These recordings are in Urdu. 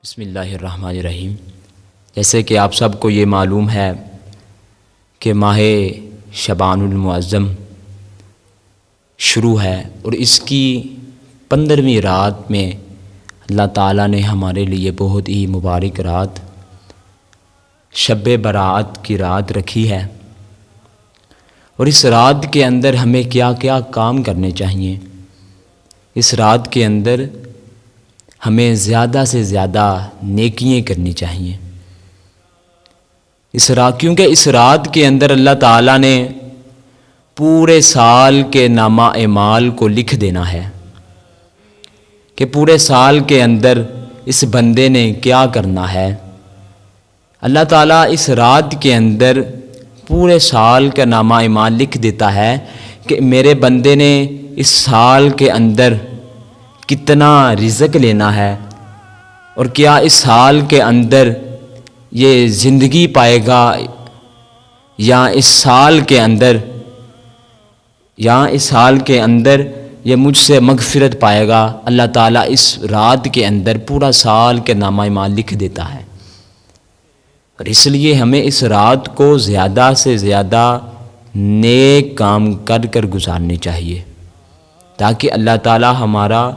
بسم اللہ الرحمن الرحیم۔ جیسے کہ آپ سب کو یہ معلوم ہے کہ ماہ شعبان المعظم شروع ہے اور اس کی 15ویں رات میں اللہ تعالیٰ نے ہمارے لیے بہت ہی مبارک رات شب برات کی رات رکھی ہے، اور اس رات کے اندر ہمیں کیا کیا کام کرنے چاہیے۔ اس رات کے اندر ہمیں زیادہ سے زیادہ نیکیاں کرنی چاہیے، کیونکہ اس رات کے اندر اللہ تعالیٰ نے پورے سال کے نامہ اعمال کو لکھ دینا ہے کہ پورے سال کے اندر اس بندے نے کیا کرنا ہے۔ اللہ تعالیٰ اس رات کے اندر پورے سال کا نامہ اعمال لکھ دیتا ہے کہ میرے بندے نے اس سال کے اندر کتنا رزق لینا ہے، اور کیا اس سال کے اندر یہ زندگی پائے گا یا اس سال کے اندر یہ مجھ سے مغفرت پائے گا۔ اللہ تعالیٰ اس رات کے اندر پورا سال کے نامہ اعمال لکھ دیتا ہے، اور اس لیے ہمیں اس رات کو زیادہ سے زیادہ نیک کام کر گزارنے چاہیے تاکہ اللہ تعالیٰ ہمارا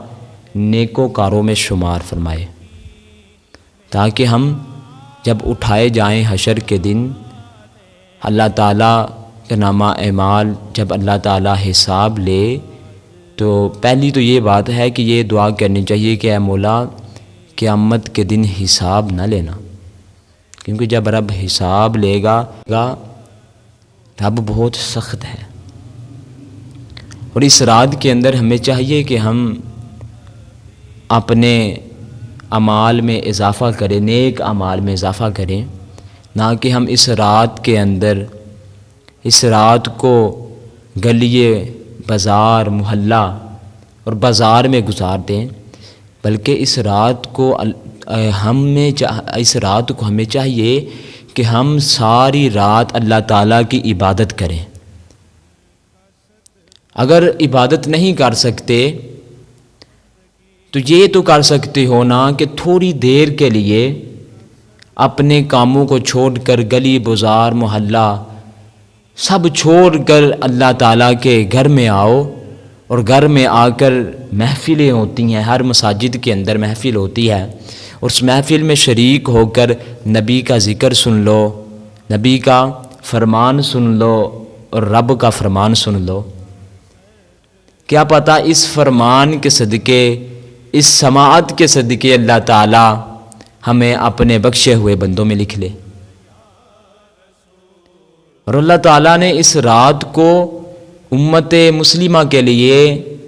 نیکوکاروں میں شمار فرمائے، تاکہ ہم جب اٹھائے جائیں حشر کے دن اللہ تعالیٰ کا نامہ اعمال جب اللہ تعالیٰ حساب لے تو پہلی تو یہ بات ہے کہ یہ دعا کرنی چاہیے کہ اے مولا قیامت کے دن حساب نہ لینا، کیونکہ جب رب حساب لے گا رب بہت سخت ہے۔ اور اس رات کے اندر ہمیں چاہیے کہ ہم اپنے اعمال میں اضافہ کریں، نیک اعمال میں اضافہ کریں، نہ کہ ہم اس رات کے اندر اس رات کو گلیے بازار محلہ اور بازار میں گزار دیں، بلکہ اس رات کو ہمیں چاہیے کہ ہم ساری رات اللہ تعالیٰ کی عبادت کریں۔ اگر عبادت نہیں کر سکتے تو یہ تو کر سکتے ہو نا کہ تھوڑی دیر کے لیے اپنے کاموں کو چھوڑ کر گلی بازار محلہ سب چھوڑ کر اللہ تعالیٰ کے گھر میں آؤ، اور گھر میں آ کر محفلیں ہوتی ہیں، ہر مساجد کے اندر محفل ہوتی ہے، اور اس محفل میں شریک ہو کر نبی کا ذکر سن لو، نبی کا فرمان سن لو اور رب کا فرمان سن لو۔ کیا پتہ اس فرمان کے صدقے، اس سماعت کے صدقے اللہ تعالیٰ ہمیں اپنے بخشے ہوئے بندوں میں لکھ لے۔ اور اللہ تعالیٰ نے اس رات کو امت مسلمہ کے لیے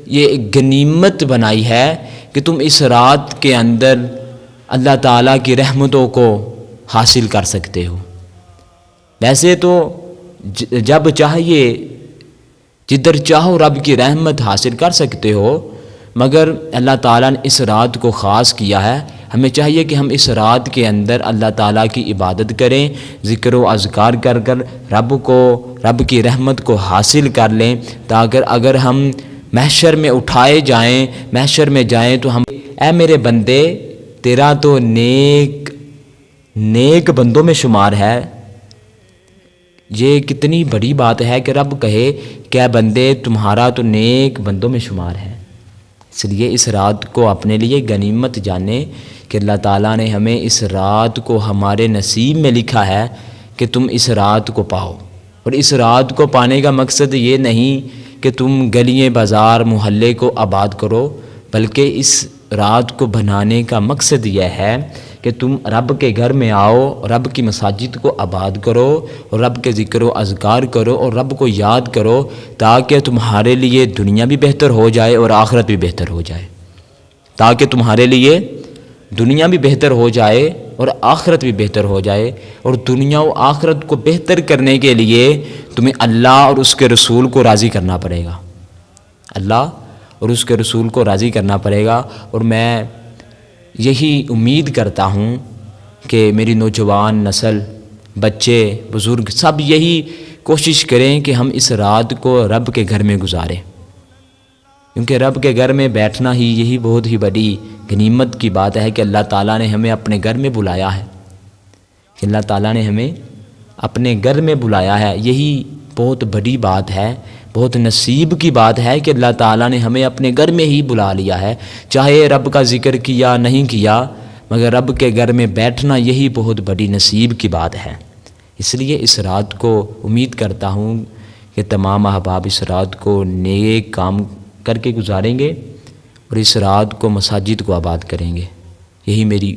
یہ ایک غنیمت بنائی ہے کہ تم اس رات کے اندر اللہ تعالیٰ کی رحمتوں کو حاصل کر سکتے ہو۔ ویسے تو جب چاہیے جدھر چاہو رب کی رحمت حاصل کر سکتے ہو، مگر اللہ تعالیٰ نے اس رات کو خاص کیا ہے۔ ہمیں چاہیے کہ ہم اس رات کے اندر اللہ تعالیٰ کی عبادت کریں، ذکر و اذکار کر رب کی رحمت کو حاصل کر لیں، تاکہ اگر ہم محشر میں اٹھائے جائیں، محشر میں جائیں تو ہم اے میرے بندے تیرا تو نیک بندوں میں شمار ہے۔ یہ کتنی بڑی بات ہے کہ رب کہے کہ اے بندے تمہارا تو نیک بندوں میں شمار ہے۔ اس لیے اس رات کو اپنے لیے غنیمت جانیں کہ اللہ تعالیٰ نے ہمیں اس رات کو ہمارے نصیب میں لکھا ہے کہ تم اس رات کو پاؤ، اور اس رات کو پانے کا مقصد یہ نہیں کہ تم گلیے بازار محلے کو آباد کرو، بلکہ اس رات کو بنانے کا مقصد یہ ہے کہ تم رب کے گھر میں آؤ، رب کی مساجد کو آباد کرو، اور رب کے ذکر و اذکار کرو، اور رب کو یاد کرو، تاکہ تمہارے لیے دنیا بھی بہتر ہو جائے اور آخرت بھی بہتر ہو جائے، تاکہ تمہارے لیے دنیا بھی بہتر ہو جائے اور آخرت بھی بہتر ہو جائے۔ اور دنیا و آخرت کو بہتر کرنے کے لیے تمہیں اللہ اور اس کے رسول کو راضی کرنا پڑے گا، اللہ اور اس کے رسول کو راضی کرنا پڑے گا۔ اور میں یہی امید کرتا ہوں کہ میری نوجوان نسل، بچے، بزرگ سب یہی کوشش کریں کہ ہم اس رات کو رب کے گھر میں گزاریں، کیونکہ رب کے گھر میں بیٹھنا ہی یہی بہت ہی بڑی غنیمت کی بات ہے کہ اللہ تعالیٰ نے ہمیں اپنے گھر میں بلایا ہے، کہ اللہ تعالیٰ نے ہمیں اپنے گھر میں بلایا ہے. یہی بہت بڑی بات ہے، بہت نصیب کی بات ہے کہ اللہ تعالیٰ نے ہمیں اپنے گھر میں ہی بلا لیا ہے. چاہے رب کا ذکر کیا نہیں کیا، مگر رب کے گھر میں بیٹھنا یہی بہت بڑی نصیب کی بات ہے. اس لیے اس رات کو امید کرتا ہوں کہ تمام احباب اس رات کو نیک کام کر کے گزاریں گے اور اس رات کو مساجد کو آباد کریں گے. یہی میری